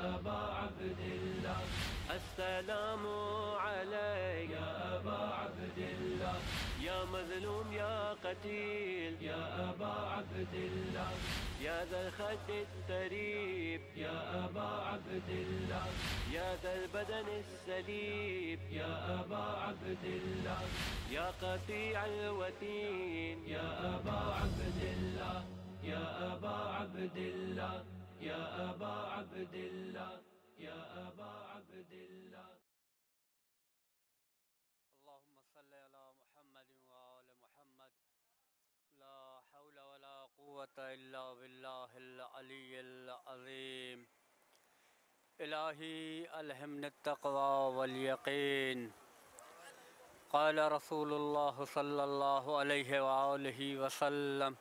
أبا عبد الله السلام عليك يا أبا عبد الله يا مظلوم يا قتيل يا أبا عبد الله يا ذا الخد التريب يا أبا عبد الله يا ذا البدن السليب يا أبا عبد الله يا قطيع الوتين يا أبا عبد الله يا أبا عبد الله يا أبا عبد الله يا أبا عبد الله. اللهم صل على محمد وآل محمد لا حول ولا قوة إلا بالله العلي العظيم. إلهي ألهمنا التقوى واليقين. قال رسول الله صلى الله عليه وآله وسلم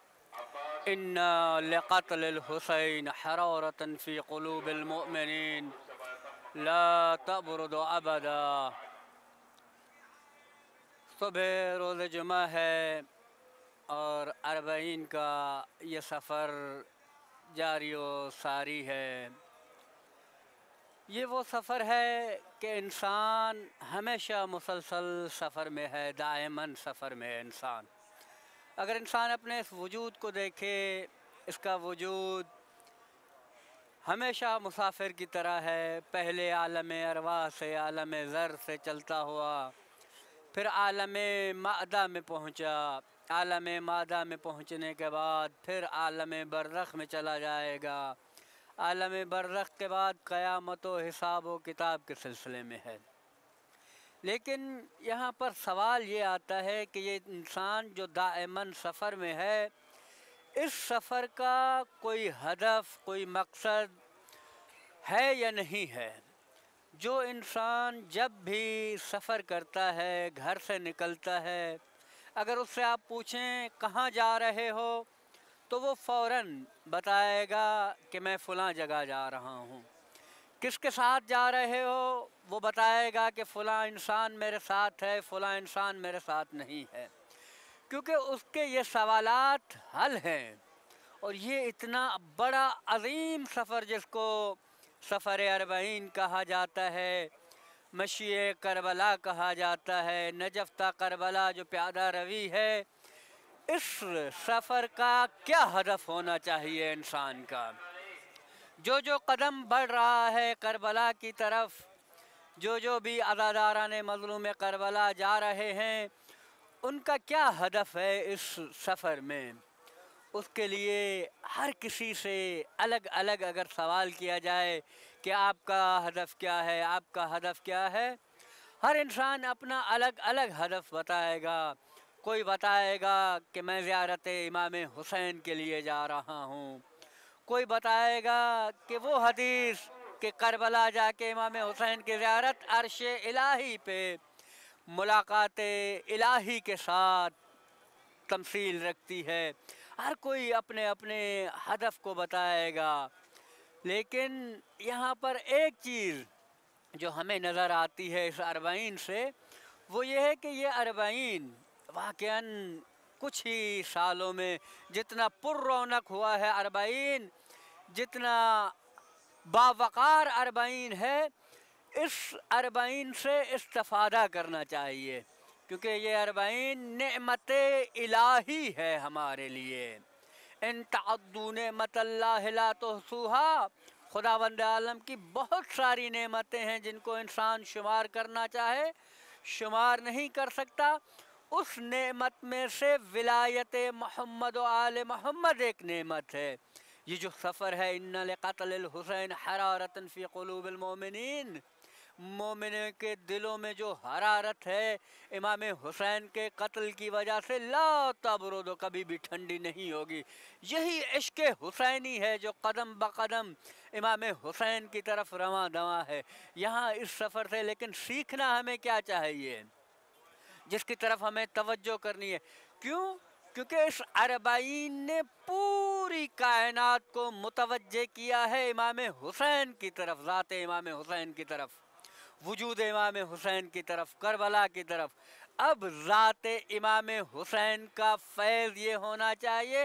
إن لقتل الحسين حرارة في قلوب المؤمنين لا تبرد أبدا. صبح روز جمعہ ہے اور اربعین کا یہ سفر جاری و ساری ہے. یہ وہ سفر ہے کہ انسان ہمیشہ مسلسل سفر میں ہے، دائماً سفر میں ہے انسان. اگر انسان اپنے اس وجود کو دیکھے، اس کا وجود ہمیشہ مسافر کی طرح ہے. پہلے عالم ارواح سے، عالم ذر سے چلتا ہوا، پھر عالم مادہ میں پہنچا. عالم مادہ میں پہنچنے کے بعد پھر عالم برزخ میں چلا جائے گا. عالم برزخ کے بعد قیامت و حساب و کتاب کے سلسلے میں ہے. لیکن یہاں پر سوال یہ آتا ہے کہ یہ انسان جو دائماً سفر میں ہے، اس سفر کا کوئی ہدف، کوئی مقصد ہے یا نہیں ہے؟ جو انسان جب بھی سفر کرتا ہے، گھر سے نکلتا ہے، اگر اس سے آپ پوچھیں کہاں جا رہے ہو تو وہ فوراً بتائے گا کہ میں فلاں جگہ جا رہا ہوں. کس کے ساتھ جا رہے ہو وہ بتائے گا کہ فلاں انسان میرے ساتھ ہے، فلاں انسان میرے ساتھ نہیں ہے. کیونکہ اس کے یہ سوالات حل ہیں. اور یہ اتنا بڑا عظیم سفر جس کو سفر اربعین کہا جاتا ہے، مشی کربلا کہا جاتا ہے، نجف تا کربلا جو پیادہ روی ہے، اس سفر کا کیا ہدف ہونا چاہیے انسان کا؟ جو قدم بڑھ رہا ہے کربلا کی طرف، جو بھی عزاداران مظلوم کربلا جا رہے ہیں، ان کا کیا ہدف ہے اس سفر میں؟ اس کے لیے ہر کسی سے الگ الگ اگر سوال کیا جائے کہ آپ کا ہدف کیا ہے، آپ کا ہدف کیا ہے، ہر انسان اپنا الگ الگ ہدف بتائے گا. کوئی بتائے گا کہ میں زیارت امام حسین کے لیے جا رہا ہوں. کوئی بتائے گا کہ وہ حدیث کہ کربلا جا کے امام حسین کی زیارت عرش الہی پہ ملاقات الہی کے ساتھ تمثیل رکھتی ہے. ہر کوئی اپنے اپنے ہدف کو بتائے گا. لیکن یہاں پر ایک چیز جو ہمیں نظر آتی ہے اس اربعین سے، وہ یہ ہے کہ یہ اربعین واقعاً کچھ ہی سالوں میں جتنا پر رونق ہوا ہے اربعین، جتنا باوقار اربعین ہے، اس اربعین سے استفادہ کرنا چاہیے. کیونکہ یہ اربعین نعمت الہی ہے ہمارے لیے. ان تعدوا نعمت اللہ لا تحصوها. خداوند عالم کی بہت ساری نعمتیں ہیں جن کو انسان شمار کرنا چاہے شمار نہیں کر سکتا. اس نعمت میں سے ولایت محمد و آل محمد ایک نعمت ہے. یہ جو سفر ہے، ان لقتل الحسین حرارۃ فی قلوب المؤمنین، مومنوں کے دلوں میں جو حرارت ہے امام حسین کے قتل کی وجہ سے، لا تبرد، کبھی بھی ٹھنڈی نہیں ہوگی. یہی عشق حسینی ہے جو قدم بقدم امام حسین کی طرف رواں دواں ہے یہاں اس سفر سے. لیکن سیکھنا ہمیں کیا چاہیے، جس کی طرف ہمیں توجہ کرنی ہے؟ کیوں؟ کیونکہ اس اربعین نے پوری کائنات کو متوجہ کیا ہے امام حسین کی طرف، ذات امام حسین کی طرف، وجود امام حسین کی طرف، کربلا کی طرف. اب ذات امام حسین کا فیض یہ ہونا چاہیے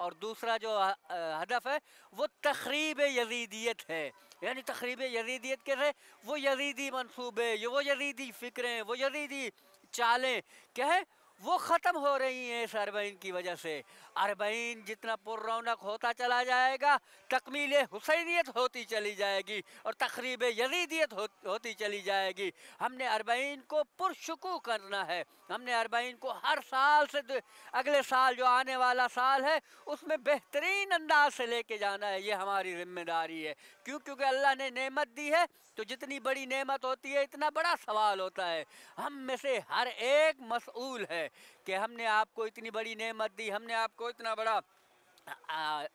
اور دوسرا جو ہدف ہے وہ تخریب یزیدیت ہے. یعنی تخریب یزیدیت کیسے؟ وہ یزیدی منصوبے، وہ یزیدی فکریں، وہ یزیدی چالیں کیا ہے وہ ختم ہو رہی ہیں اس اربعین کی وجہ سے. اربعین جتنا پر رونق ہوتا چلا جائے گا، تکمیل حسینیت ہوتی چلی جائے گی اور تخریب یزیدیت ہوتی چلی جائے گی. ہم نے اربعین کو پرشکوہ کرنا ہے. ہم نے اربعین کو ہر سال سے اگلے سال جو آنے والا سال ہے اس میں بہترین انداز سے لے کے جانا ہے. یہ ہماری ذمہ داری ہے. کیونکہ اللہ نے نعمت دی ہے تو جتنی بڑی نعمت ہوتی ہے اتنا بڑا سوال ہوتا ہے. ہم میں سے ہر ایک مسئول ہے کہ ہم نے آپ کو اتنی بڑی نعمت دی، ہم نے آپ کو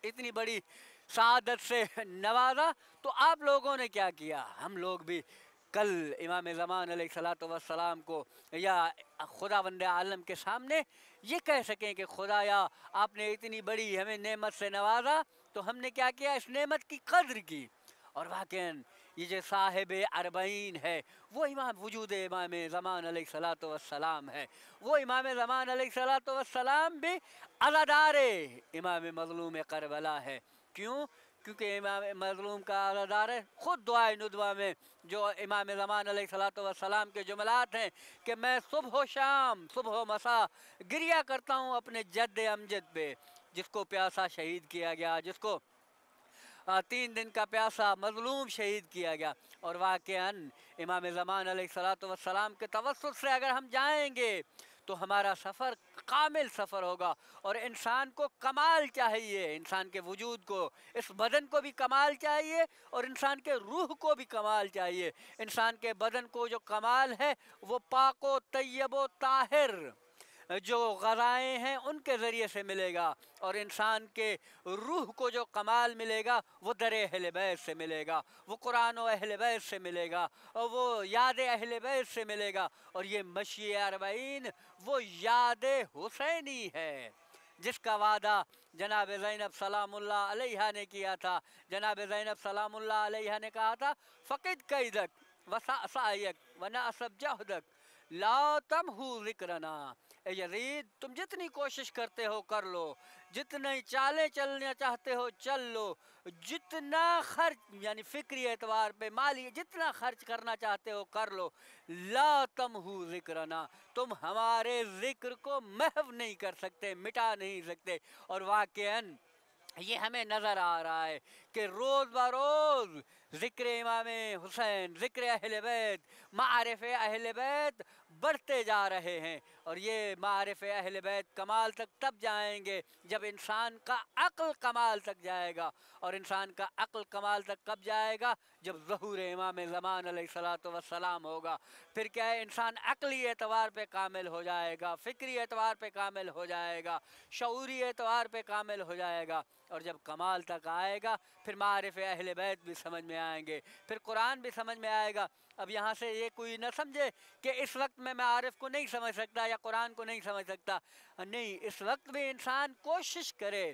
اتنی بڑی سعادت سے نوازا، تو آپ لوگوں نے کیا کیا؟ ہم لوگ بھی کل امام زمان علیہ الصلوۃ والسلام کو یا خداوند عالم کے سامنے یہ کہہ سکیں کہ خدایا آپ نے اتنی بڑی ہمیں نعمت سے نوازا تو ہم نے کیا کیا؟ اس نعمت کی قدر کی. اور واقعاً یہ جو صاحب اربعین ہے وہ وجود امام زمان علیہ الصلوۃ والسلام ہے. وہ امام زمان علیہ الصلوۃ والسلام بھی عزادار امام مظلوم کربلا ہے. کیوں؟ کیونکہ امام مظلوم کا عزادار ہے. خود دعائے ندوہ میں جو امام زمان علیہ الصلوۃ والسلام کے جملات ہیں کہ میں صبح و شام، صبح و مساء گریہ کرتا ہوں اپنے جد امجد پہ جس کو پیاسا شہید کیا گیا، جس کو 3 دن کا پیاسا مظلوم شہید کیا گیا. اور واقعاً امام زمان علیہ الصلوۃ والسلام کے توسط سے اگر ہم جائیں گے تو ہمارا سفر کامل سفر ہوگا. اور انسان کو کمال چاہیے، انسان کے وجود کو، اس بدن کو بھی کمال چاہیے اور انسان کے روح کو بھی کمال چاہیے. انسان کے بدن کو جو کمال ہے وہ پاک و طیب و طاہر جو غذائیں ہیں ان کے ذریعے سے ملے گا، اور انسان کے روح کو جو کمال ملے گا وہ در اہل بیت سے ملے گا، وہ قرآن و اہل بیت سے ملے گا، اور وہ یاد اہل بیت سے ملے گا. اور یہ مشی اربعین وہ یاد حسینی ہے جس کا وعدہ جناب زینب سلام اللہ علیہ نے کیا تھا. جناب زینب سلام اللہ علیہ نے کہا تھا فقد قیدک وسعیک ونأسب جہدک لا تمحو ذکرنا. اے یزید تم جتنی کوشش کرتے ہو کر لو، جتنی چالیں چلنا چاہتے ہو چل لو، جتنا خرچ یعنی فکری اعتبار پہ مالی جتنا خرچ کرنا چاہتے ہو کر لو، لا تمحو ذکرنا تم ہمارے ذکر کو محو نہیں کر سکتے، مٹا نہیں سکتے. اور واقعاً یہ ہمیں نظر آ رہا ہے کہ روز بروز ذکر امام حسین، ذکر اہل بیت، معارف اہل بیت بڑھتے جا رہے ہیں. اور یہ معارف اہل بیت کمال تک تب جائیں گے جب انسان کا عقل کمال تک جائے گا. اور انسان کا عقل کمال تک کب جائے گا؟ جب ظہور امام زمان علیہ الصلوۃ والسلام ہوگا. پھر کیا ہے؟ انسان عقلی اعتبار پہ کامل ہو جائے گا، فکری اعتبار پہ کامل ہو جائے گا، شعوری اعتبار پہ کامل ہو جائے گا. اور جب کمال تک آئے گا پھر معارف اہل بیت بھی سمجھ میں آئیں گے، پھر قرآن بھی سمجھ میں آئے گا. اب یہاں سے یہ کوئی نہ سمجھے کہ اس وقت میں معارف کو نہیں سمجھ سکتا یا قرآن کو نہیں سمجھ سکتا. نہیں، اس وقت بھی انسان کوشش کرے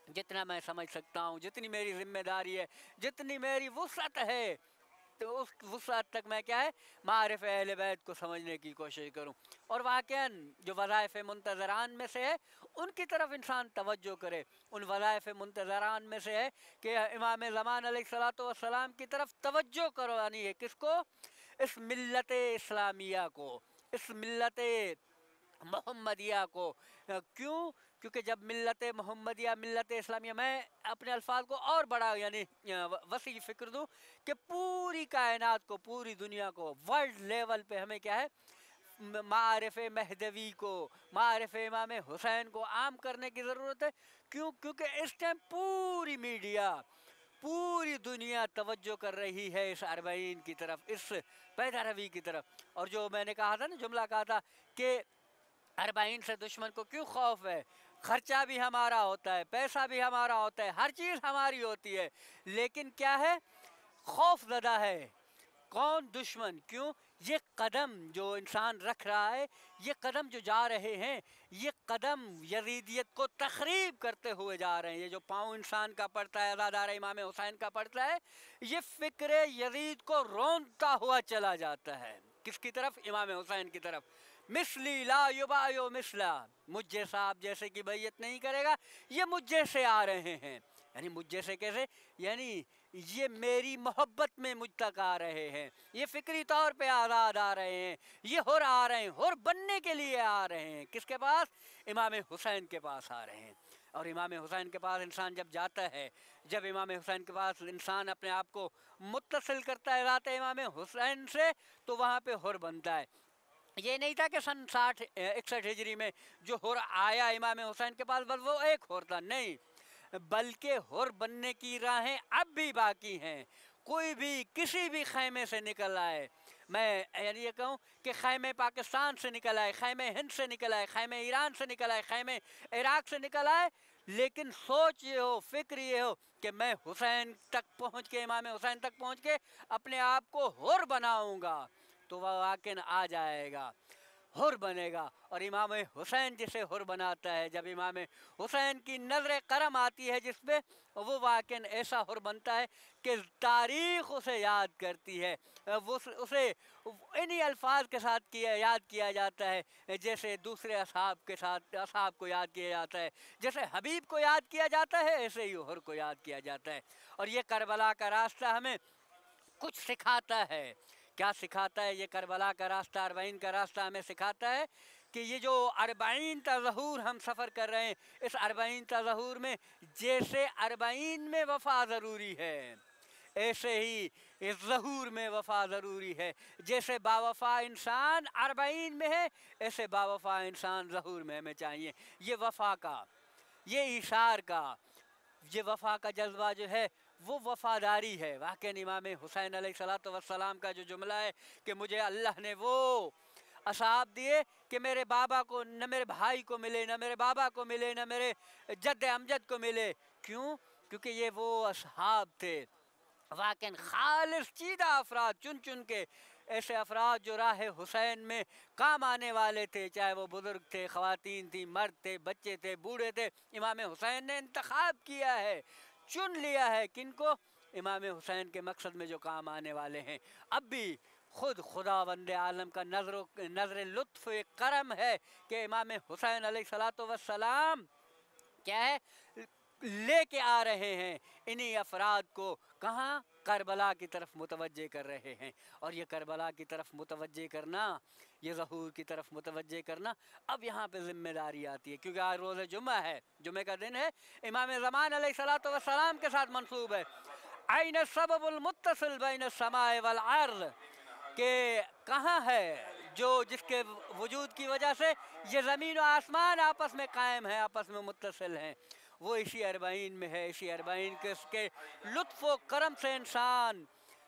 جتنا میں سمجھ سکتا ہوں، جتنی میری ذمہ داری ہے، جتنی میری وسعت ہے، تو اس وسعت تک میں کیا ہے معارف اہل بیت کو سمجھنے کی کوشش کروں. اور واقعاً جو وظائف منتظران میں سے ہے ان کی طرف انسان توجہ کرے. ان وظائف منتظران میں سے ہے کہ امام زمان علیہ الصلوۃ والسلام کی طرف توجہ کروانی ہے. کس کو؟ اس ملت اسلامیہ کو، اس ملت محمدیہ کو. کیوں؟ کیونکہ جب ملت محمدیہ، ملت اسلامیہ، میں اپنے الفاظ کو اور بڑا یعنی وسیع فکر دوں کہ پوری کائنات کو، پوری دنیا کو، ورلڈ لیول پہ ہمیں کیا ہے معارف مہدوی کو، معارف امام حسین کو عام کرنے کی ضرورت ہے. کیوں؟ کیونکہ اس ٹائم پوری میڈیا، پوری دنیا توجہ کر رہی ہے اس اربعین کی طرف، اس پیدا روی کی طرف. اور جو میں نے کہا تھا نا، جملہ کہا تھا کہ اربعین سے دشمن کو کیوں خوف ہے؟ خرچہ بھی ہمارا ہوتا ہے، پیسہ بھی ہمارا ہوتا ہے، ہر چیز ہماری ہوتی ہے، لیکن کیا ہے؟ خوف زدہ ہے. کون؟ دشمن. کیوں؟ یہ قدم جو انسان رکھ رہا ہے، یہ قدم جو جا رہے ہیں، یہ قدم یزیدیت کو تخریب کرتے ہوئے جا رہے ہیں. یہ جو پاؤں انسان کا پڑتا ہے، عزادار امام حسین کا پڑتا ہے، یہ فکر یزید کو رونتا ہوا چلا جاتا ہے. کس کی طرف؟ امام حسین کی طرف. مثلی لا یبایع مثلا، مجھ جیسا آپ جیسے کی بیعت نہیں کرے گا، یہ مجھ جیسے آ رہے ہیں، یعنی مجھ جیسے کیسے، یعنی یہ میری محبت میں مجھ تک آ رہے ہیں، یہ فکری طور پہ آزاد آ رہے ہیں، یہ حر آ رہے ہیں، حر بننے کے لیے آ رہے ہیں، کس کے پاس؟ امام حسین کے پاس آ رہے ہیں۔ اور امام حسین کے پاس انسان جب جاتا ہے، جب امام حسین کے پاس انسان اپنے آپ کو متصل کرتا ہے ذات امام حسین سے، تو وہاں پہ حر بنتا ہے۔ یہ نہیں تھا کہ سن 61 ہجری میں جو حر آیا امام حسین کے پاس بس وہ ایک حر تھا، نہیں، بلکہ حر بننے کی راہیں اب بھی باقی ہیں۔ کوئی بھی کسی بھی خیمے سے نکل آئے، میں یعنی یہ کہوں کہ خیمے پاکستان سے نکل آئے، خیمے ہند سے نکل آئے، خیمے ایران سے نکل آئے، خیمے عراق سے نکل آئے، لیکن سوچ یہ ہو، فکر یہ ہو کہ میں حسین تک پہنچ کے، امام حسین تک پہنچ کے اپنے آپ کو حر بناؤں گا، تو وہ واقعاً آ جائے گا، حر بنے گا۔ اور امام حسین جسے حر بناتا ہے، جب امام حسین کی نظر کرم آتی ہے جس پہ، وہ واقعاً ایسا حر بنتا ہے کہ تاریخ اسے یاد کرتی ہے، اسے انہی الفاظ کے ساتھ یاد کیا جاتا ہے جیسے دوسرے اصحاب کے ساتھ، اصحاب کو یاد کیا جاتا ہے، جیسے حبیب کو یاد کیا جاتا ہے، ایسے ہی حر کو یاد کیا جاتا ہے۔ اور یہ کربلا کا راستہ ہمیں کچھ سکھاتا ہے۔ کیا سکھاتا ہے یہ کربلا کا راستہ، اربعین کا راستہ؟ ہمیں سکھاتا ہے کہ یہ جو اربعین تظہور ہم سفر کر رہے ہیں، اس اربعین تظہور میں جیسے اربعین میں وفا ضروری ہے، ایسے ہی اس ظہور میں وفا ضروری ہے۔ جیسے باوفا انسان اربعین میں ہے، ایسے باوفا انسان ظہور میں ہمیں چاہیے۔ یہ وفا کا، یہ ایثار کا، یہ وفا کا جذبہ جو ہے وہ وفاداری ہے۔ واقعی امام حسین علیہ السلام کا جو جملہ ہے کہ مجھے اللہ نے وہ اصحاب دیے کہ میرے بابا کو، نہ میرے بھائی کو ملے، نہ میرے بابا کو ملے، نہ میرے جد امجد کو ملے۔ کیوں؟ کیونکہ یہ وہ اصحاب تھے، واقعاً خالص چیدہ افراد، چن چن کے ایسے افراد جو راہ حسین میں کام آنے والے تھے، چاہے وہ بزرگ تھے، خواتین تھیں، مرد تھے، بچے تھے، بوڑھے تھے۔ امام حسین نے انتخاب کیا ہے، چن لیا ہے، کن کو؟ امام حسین کے مقصد میں جو کام آنے والے ہیں۔ اب بھی خود خداوند عالم کا نظر لطف کرم ہے کہ امام حسین علیہ السلام کیا ہے لے کے آ رہے ہیں انہی افراد کو، کہاں؟ کربلا کی طرف متوجہ کر رہے ہیں۔ اور یہ کربلا کی طرف متوجہ کرنا، یہ ظہور کی طرف متوجہ کرنا، اب یہاں پہ ذمہ داری آتی ہے، کیونکہ آج روز جمعہ ہے، جمعہ کا دن ہے، امام زمان علیہ السلام کے ساتھ منسوب ہے۔ عین السبب المتصل بین السماء والارض، کہ کہاں ہے جو جس کے وجود کی وجہ سے یہ زمین و آسمان آپس میں قائم ہیں، آپس میں متصل ہیں، وہ اسی اربعین میں ہے۔ اسی اربعین کے لطف و کرم سے انسان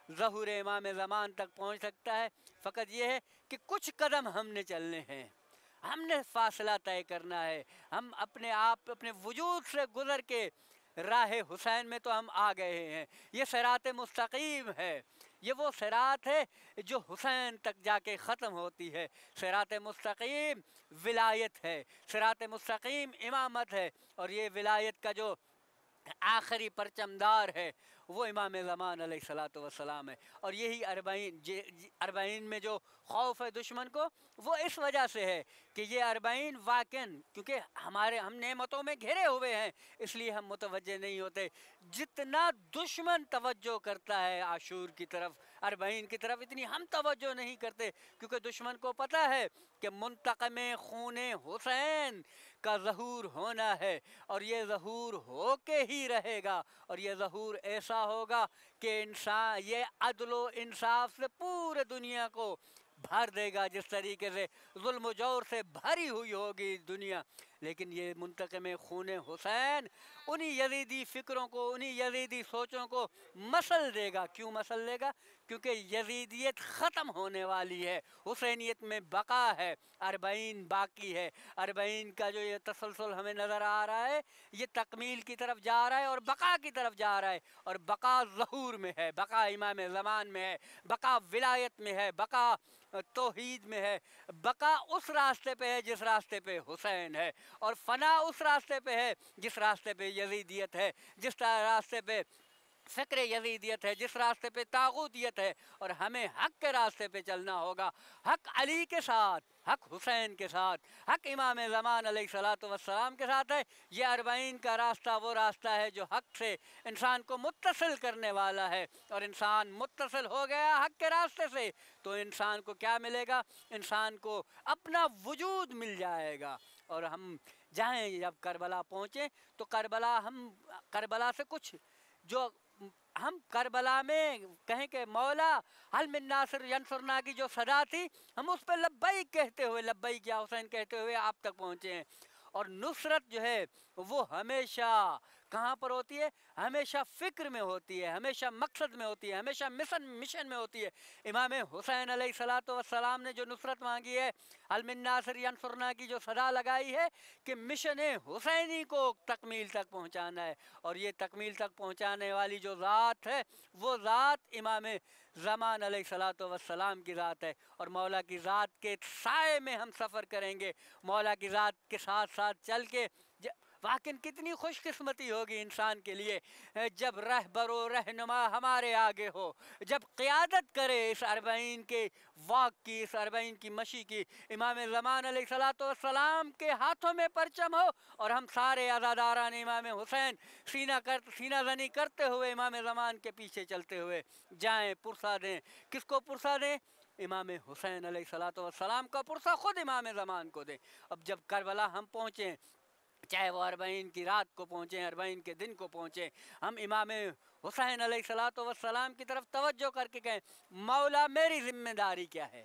ظہور امام زمان تک پہنچ سکتا ہے۔ فقط یہ ہے کہ کچھ قدم ہم نے چلنے ہیں، ہم نے فاصلہ طے کرنا ہے، ہم اپنے آپ، اپنے وجود سے گزر کے راہ حسین میں تو ہم آ گئے ہیں۔ یہ صراط مستقیم ہے، یہ وہ صراط ہے جو حسین تک جا کے ختم ہوتی ہے۔ صراط مستقیم ولایت ہے، صراط مستقیم امامت ہے، اور یہ ولایت کا جو آخری پرچم دار ہے وہ امام زمان علیہ السلام ہے۔ اور یہی اربعین میں جو خوف ہے دشمن کو، وہ اس وجہ سے ہے کہ یہ اربعین واقعاً کیونکہ ہم نعمتوں میں گھرے ہوئے ہیں، اس لیے ہم متوجہ نہیں ہوتے۔ جتنا دشمن توجہ کرتا ہے عاشور کی طرف، اربعین کی طرف، اتنی ہم توجہ نہیں کرتے، کیونکہ دشمن کو پتہ ہے کہ منتقم خون حسین کا ظہور ہونا ہے، اور یہ ظہور ہو کے ہی رہے گا، اور یہ ظہور ایسا ہوگا کہ انسان یہ عدل و انصاف سے پورے دنیا کو بھر دے گا، جس طریقے سے ظلم و جور سے بھری ہوئی ہوگی دنیا۔ لیکن یہ منتقم خون حسین انہی یزیدی فکروں کو، انہی یزیدی سوچوں کو مسل دے گا۔ کیوں مسل دے گا؟ کیونکہ یزیدیت ختم ہونے والی ہے، حسینیت میں بقا ہے، اربعین باقی ہے۔ اربعین کا جو یہ تسلسل ہمیں نظر آ رہا ہے، یہ تکمیل کی طرف جا رہا ہے اور بقا کی طرف جا رہا ہے، اور بقا ظہور میں ہے، بقا امام زمان میں ہے، بقا ولایت میں ہے، بقا توحید میں ہے، بقا اس راستے پہ ہے جس راستے پہ حسین ہے، اور فنا اس راستے پہ ہے جس راستے پہ یزیدیت ہے، جس راستے پہ فکر یزیدیت ہے، جس راستے پہ طاغوتیت ہے، اور ہمیں حق کے راستے پہ چلنا ہوگا، حق علی کے ساتھ، حق حسین کے ساتھ، حق امام زمان علیہ الصلوۃ والسلام کے ساتھ ہے۔ یہ اربعین کا راستہ وہ راستہ ہے جو حق سے انسان کو متصل کرنے والا ہے، اور انسان متصل ہو گیا حق کے راستے سے تو انسان کو کیا ملے گا؟ انسان کو اپنا وجود مل جائے گا۔ اور ہم جائیں، جب کربلا پہنچیں تو کربلا سے کچھ جو ہم کربلا میں کہیں کہ مولا حل من ناصر ینصرنا کی جو صدا تھی، ہم اس پہ لبیک کہتے ہوئے، لبیک یا حسین کہتے ہوئے آپ تک پہنچے ہیں۔ اور نصرت جو ہے وہ ہمیشہ کہاں پر ہوتی ہے؟ ہمیشہ فکر میں ہوتی ہے، ہمیشہ مقصد میں ہوتی ہے، ہمیشہ مشن میں ہوتی ہے۔ امام حسین علیہ الصلوۃ والسلام نے جو نصرت مانگی ہے، حل من ناصر ینصرنا کی جو صدا لگائی ہے کہ مشن حسینی کو تکمیل تک پہنچانا ہے، اور یہ تکمیل تک پہنچانے والی جو ذات ہے وہ ذات امام زمان علیہ الصلوۃ والسلام کی ذات ہے۔ اور مولا کی ذات کے سائے میں ہم سفر کریں گے، مولا کی ذات کے ساتھ ساتھ چل کے واقعاً کتنی خوش قسمتی ہوگی انسان کے لیے جب رہبر و رہنما ہمارے آگے ہو، جب قیادت کرے اس اربعین کے واک کی، اس اربعین کی مشی کی۔ امام زمان علیہ الصلوۃ والسلام کے ہاتھوں میں پرچم ہو، اور ہم سارے عزاداران امام حسین سینہ زنی کرتے ہوئے امام زمان کے پیچھے چلتے ہوئے جائیں، پرسہ دیں۔ کس کو پرسہ دیں؟ امام حسین علیہ الصلوۃ والسلام کا پرسہ خود امام زمان کو دیں۔ اب جب کربلا ہم پہنچیں، چاہے وہ اربعین کی رات کو پہنچیں، اربعین کے دن کو پہنچیں، ہم امام حسین علیہ الصلوۃ والسلام کی طرف توجہ کر کے کہیں، مولا میری ذمہ داری کیا ہے؟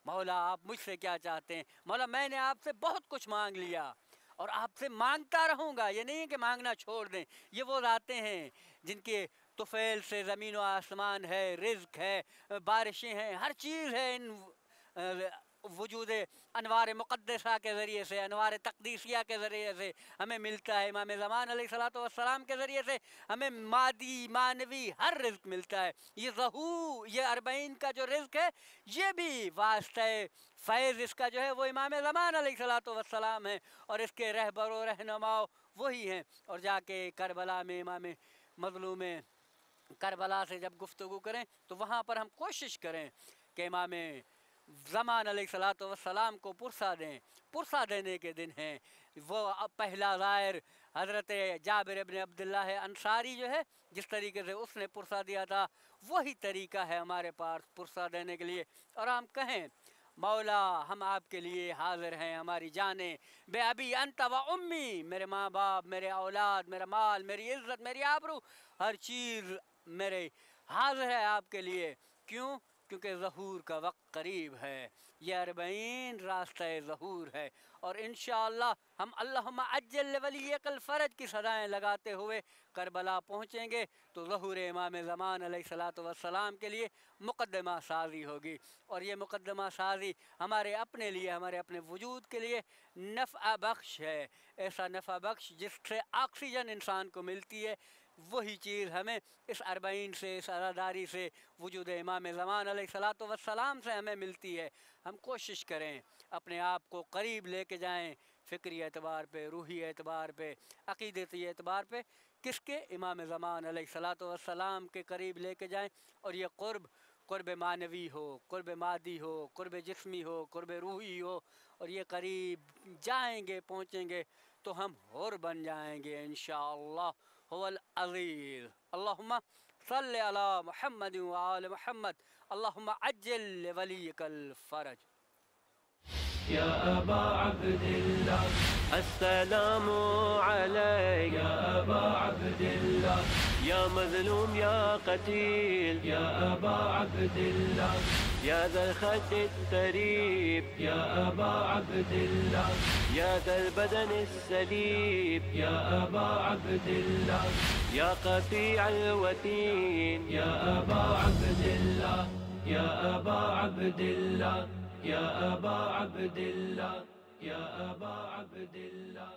مولا آپ مجھ سے کیا چاہتے ہیں؟ مولا میں نے آپ سے بہت کچھ مانگ لیا اور آپ سے مانگتا رہوں گا، یہ نہیں ہے کہ مانگنا چھوڑ دیں۔ یہ وہ ذاتیں ہیں جن کے طفیل سے زمین و آسمان ہے، رزق ہے، بارشیں ہیں، ہر چیز ہے۔ ان وجود انوار مقدسہ کے ذریعے سے، انوار تقدیسیہ کے ذریعے سے ہمیں ملتا ہے۔ امام زمان علیہ الصلوۃ والسلام کے ذریعے سے ہمیں مادی معنوی ہر رزق ملتا ہے۔ یہ ظہور، یہ اربعین کا جو رزق ہے، یہ بھی واسطہ فیض اس کا جو ہے وہ امام زمان علیہ الصلوۃ والسلام ہے، اور اس کے رہبر و رہنما وہی ہیں۔ اور جا کے کربلا میں امام مظلوم کربلا سے جب گفتگو کریں تو وہاں پر ہم کوشش کریں کہ امام زمان علیہ الصلوۃ والسلام کو پرسہ دیں۔ پرسہ دینے کے دن ہیں وہ پہلا زائر حضرت جابر ابن عبداللہ انصاری جو ہے، جس طریقے سے اس نے پرسہ دیا تھا وہی طریقہ ہے ہمارے پاس پرسہ دینے کے لیے۔ اور ہم کہیں، مولا ہم آپ کے لیے حاضر ہیں، ہماری جانیں بے ابی انت و امی، میرے ماں باپ، میرے اولاد، میرا مال، میری عزت، میری آبرو، ہر چیز میرے حاضر ہے آپ کے لیے۔ کیوں؟ کیونکہ ظہور کا وقت قریب ہے، یہ اربعین راستہ ظہور ہے، اور انشاءاللہ ہم اللہم عجل لولیک الفرج کی صدائیں لگاتے ہوئے کربلا پہنچیں گے تو ظہور امام زمان علیہ الصلوۃ والسلام کے لیے مقدمہ سازی ہوگی، اور یہ مقدمہ سازی ہمارے اپنے لیے، ہمارے اپنے وجود کے لیے نفع بخش ہے، ایسا نفع بخش جس سے آکسیجن انسان کو ملتی ہے، وہی چیز ہمیں اس اربعین سے، اس عزاداری سے، وجود امام زمان علیہ الصلوۃ والسلام سے ہمیں ملتی ہے۔ ہم کوشش کریں اپنے آپ کو قریب لے کے جائیں، فکری اعتبار پہ، روحی اعتبار پہ، عقیدتی اعتبار پہ، کس کے؟ امام زمان علیہ الصلوۃ والسلام کے قریب لے کے جائیں۔ اور یہ قرب معنوی ہو، قرب مادی ہو، قرب جسمی ہو، قرب روحی ہو، اور یہ قریب جائیں گے، پہنچیں گے تو ہم حر بن جائیں گے انشاءاللہ هو العزیز۔ اللہم صلی علی محمد وآل محمد، اللہم عجل لولیک الفرج۔ یا ابا عبداللہ السلام علیک یا ابا عبداللہ یا مظلوم یا قتیل یا ابا عبداللہ یا ذا الخد الطریب یا ابا عبداللہ یا ذا البدن السلیب یا ابا عبداللہ یا قطیع الوتین یا ابا عبداللہ یا ابا عبداللہ یا ابا عبداللہ یا ابا عبداللہ